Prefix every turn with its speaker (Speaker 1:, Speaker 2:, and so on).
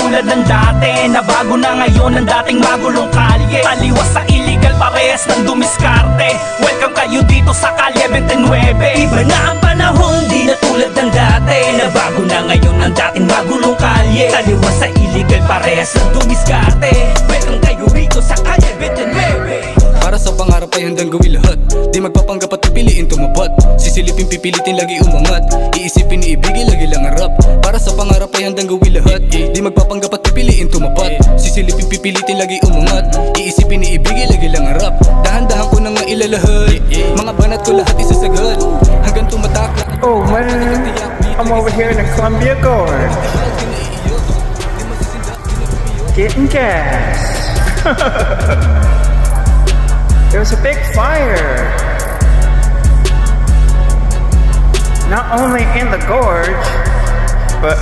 Speaker 1: tulad ng dati, na bago na ngayon ang dating magulong kalye. Taliwas sa illegal, parehas ng dumiskarte. Welcome kayo dito sa kalye 29. Iba na ang panahon, di na tulad ng dati, na bago na ngayon ang dating magulong kalye. Taliwas sa illegal, parehas ng dumiskarte. Welcome kayo rito sa kalye 29.
Speaker 2: Para sa pangarap ay handang gawin lahat. Di magpapanggap at pipiliin tumapat. Sisilipin pipilitin lagi umangat. Iisipin iibigay lagi lang harap. Para sa pangarap ay handang gawin lahat. Di magpapanggap at pipiliin tumapat. Sisilipin pipilitin lagi umangat. Iisipin iibigay lagi lang harap. Dahan-dahan ko nang ilalahad. Mga banat ko lahat isasagad. Hanggang tumatak.
Speaker 3: Oh man, I'm over here in the Columbia Gorge, getting gas. There was a big fire, not only in the gorge, but